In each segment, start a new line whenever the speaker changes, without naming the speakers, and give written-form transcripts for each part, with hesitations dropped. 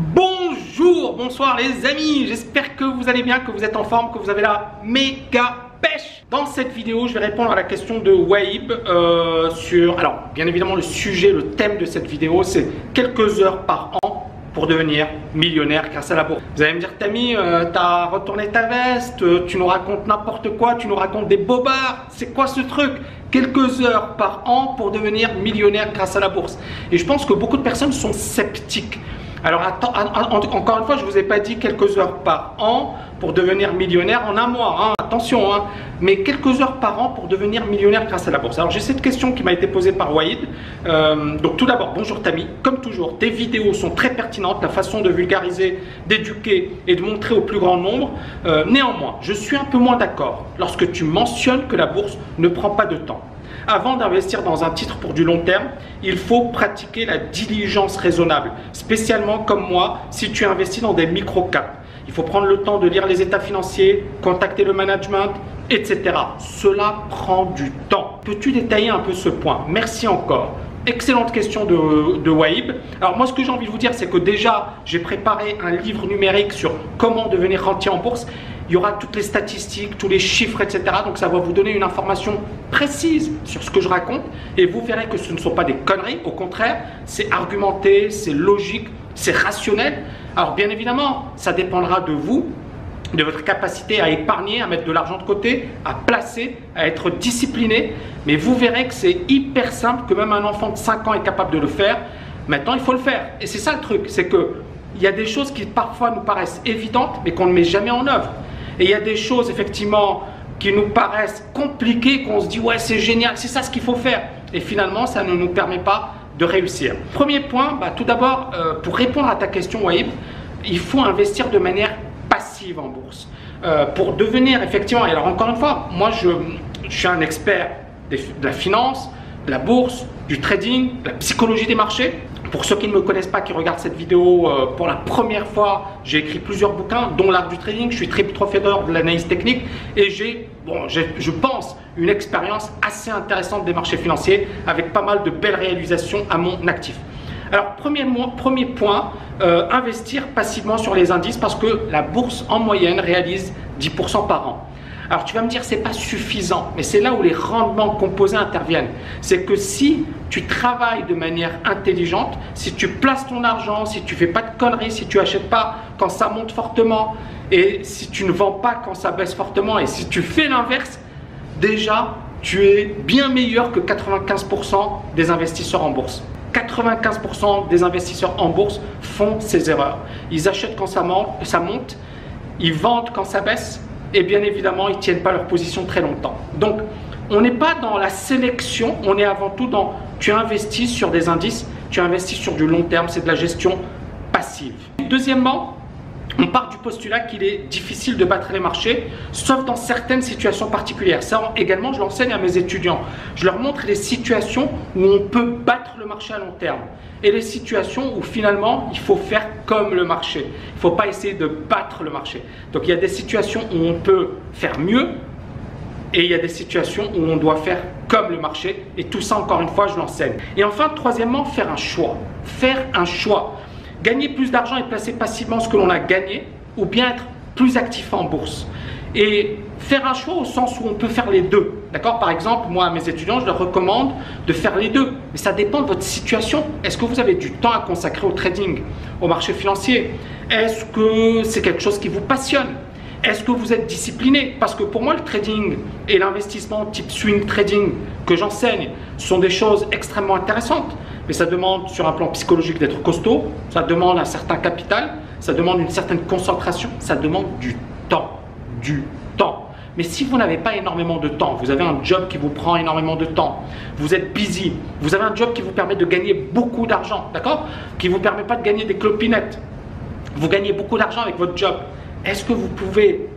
Bonjour, bonsoir les amis, j'espère que vous allez bien, que vous êtes en forme, que vous avez la méga pêche. Dans cette vidéo, je vais répondre à la question de Waïb sur... Alors, bien évidemment, le sujet, le thème de cette vidéo, c'est quelques heures par an pour devenir millionnaire grâce à la bourse. Vous allez me dire, Tammy, t'as retourné ta veste, tu nous racontes n'importe quoi, tu nous racontes des bobards, c'est quoi ce truc? Quelques heures par an pour devenir millionnaire grâce à la bourse. Et je pense que beaucoup de personnes sont sceptiques. Alors, encore une fois, je ne vous ai pas dit quelques heures par an pour devenir millionnaire en un mois, hein, attention, hein, mais quelques heures par an pour devenir millionnaire grâce à la bourse. Alors, j'ai cette question qui m'a été posée par Waïd. Donc, tout d'abord, bonjour Tammy. Comme toujours, tes vidéos sont très pertinentes, la façon de vulgariser, d'éduquer et de montrer au plus grand nombre. Néanmoins, je suis un peu moins d'accord lorsque tu mentionnes que la bourse ne prend pas de temps. Avant d'investir dans un titre pour du long terme, il faut pratiquer la diligence raisonnable, spécialement comme moi si tu investis dans des micro-caps. Il faut prendre le temps de lire les états financiers, contacter le management, etc. Cela prend du temps. Peux-tu détailler un peu ce point? Merci encore. Excellente question de Waïb. Alors moi, ce que j'ai envie de vous dire, c'est que déjà, j'ai préparé un livre numérique sur comment devenir rentier en bourse. Il y aura toutes les statistiques, tous les chiffres, etc. Donc ça va vous donner une information précise sur ce que je raconte. Et vous verrez que ce ne sont pas des conneries. Au contraire, c'est argumenté, c'est logique, c'est rationnel. Alors bien évidemment, ça dépendra de vous, de votre capacité à épargner, à mettre de l'argent de côté, à placer, à être discipliné. Mais vous verrez que c'est hyper simple, que même un enfant de 5 ans est capable de le faire. Maintenant, il faut le faire. Et c'est ça le truc, c'est qu'il y a des choses qui parfois nous paraissent évidentes, mais qu'on ne met jamais en œuvre. Et il y a des choses effectivement qui nous paraissent compliquées, qu'on se dit ouais c'est génial, c'est ça ce qu'il faut faire. Et finalement, ça ne nous permet pas de réussir. Premier point, tout d'abord, pour répondre à ta question Waïb, il faut investir de manière passive en bourse. Pour devenir effectivement, et alors encore une fois, moi je suis un expert de la finance, de la bourse, du trading, de la psychologie des marchés. Pour ceux qui ne me connaissent pas, qui regardent cette vidéo pour la première fois, j'ai écrit plusieurs bouquins, dont l'art du trading. Je suis triple trader de l'analyse technique et j'ai, je pense, une expérience assez intéressante des marchés financiers avec pas mal de belles réalisations à mon actif. Alors, premier point, investir passivement sur les indices parce que la bourse en moyenne réalise 10% par an. Alors tu vas me dire c'est pas suffisant, mais c'est là où les rendements composés interviennent. C'est que si tu travailles de manière intelligente, si tu places ton argent, si tu fais pas de conneries, si tu achètes pas quand ça monte fortement et si tu ne vends pas quand ça baisse fortement et si tu fais l'inverse, déjà tu es bien meilleur que 95% des investisseurs en bourse. 95% des investisseurs en bourse font ces erreurs. Ils achètent quand ça monte, ils vendent quand ça baisse. Et bien évidemment, ils ne tiennent pas leur position très longtemps. Donc, on n'est pas dans la sélection, on est avant tout dans tu investis sur des indices, tu investis sur du long terme, c'est de la gestion passive. Deuxièmement, on part du postulat qu'il est difficile de battre les marchés, sauf dans certaines situations particulières. Ça également, je l'enseigne à mes étudiants. Je leur montre les situations où on peut battre le marché à long terme et les situations où finalement, il faut faire comme le marché. Il ne faut pas essayer de battre le marché. Donc, il y a des situations où on peut faire mieux et il y a des situations où on doit faire comme le marché. Et tout ça, encore une fois, je l'enseigne. Et enfin, troisièmement, faire un choix. Faire un choix. Gagner plus d'argent et placer passivement ce que l'on a gagné ou bien être plus actif en bourse. Et faire un choix au sens où on peut faire les deux. D'accord? Par exemple, moi, à mes étudiants, je leur recommande de faire les deux. Mais ça dépend de votre situation. Est-ce que vous avez du temps à consacrer au trading, au marché financier? Est-ce que c'est quelque chose qui vous passionne? Est-ce que vous êtes discipliné? Parce que pour moi, le trading et l'investissement type swing trading que j'enseigne sont des choses extrêmement intéressantes. Mais ça demande sur un plan psychologique d'être costaud, ça demande un certain capital, ça demande une certaine concentration, ça demande du temps. Du temps. Mais si vous n'avez pas énormément de temps, vous avez un job qui vous prend énormément de temps, vous êtes busy, vous avez un job qui vous permet de gagner beaucoup d'argent, d'accord? Qui ne vous permet pas de gagner des clopinettes. Vous gagnez beaucoup d'argent avec votre job. Est-ce que vous pouvez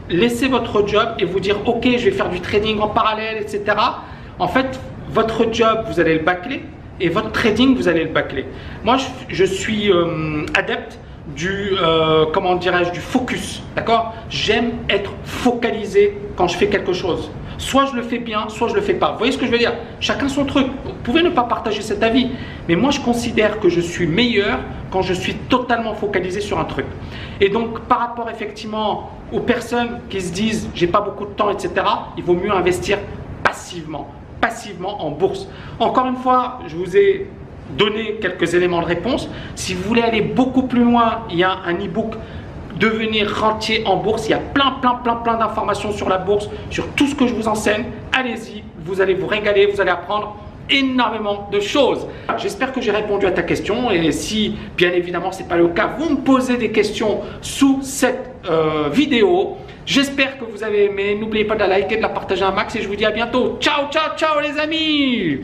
laisser votre job et vous dire ok, je vais faire du trading en parallèle, etc. En fait, votre job, vous allez le bâcler et votre trading, vous allez le bâcler. Moi, je suis adepte du, comment dirais-je, du focus, d'accord? J'aime être focalisé quand je fais quelque chose. Soit je le fais bien, soit je le fais pas. Vous voyez ce que je veux dire? Chacun son truc. Vous pouvez ne pas partager cet avis, mais moi je considère que je suis meilleur quand je suis totalement focalisé sur un truc. Et donc par rapport effectivement aux personnes qui se disent j'ai pas beaucoup de temps, etc., il vaut mieux investir passivement en bourse. Encore une fois, je vous ai donné quelques éléments de réponse. Si vous voulez aller beaucoup plus loin, il y a un e-book Devenir rentier en bourse. Il y a plein d'informations sur la bourse, sur tout ce que je vous enseigne. Allez-y, vous allez vous régaler, vous allez apprendre énormément de choses. J'espère que j'ai répondu à ta question, et si bien évidemment ce n'est pas le cas, vous me posez des questions sous cette vidéo. J'espère que vous avez aimé. N'oubliez pas de la liker, de la partager un max, et je vous dis à bientôt. Ciao les amis!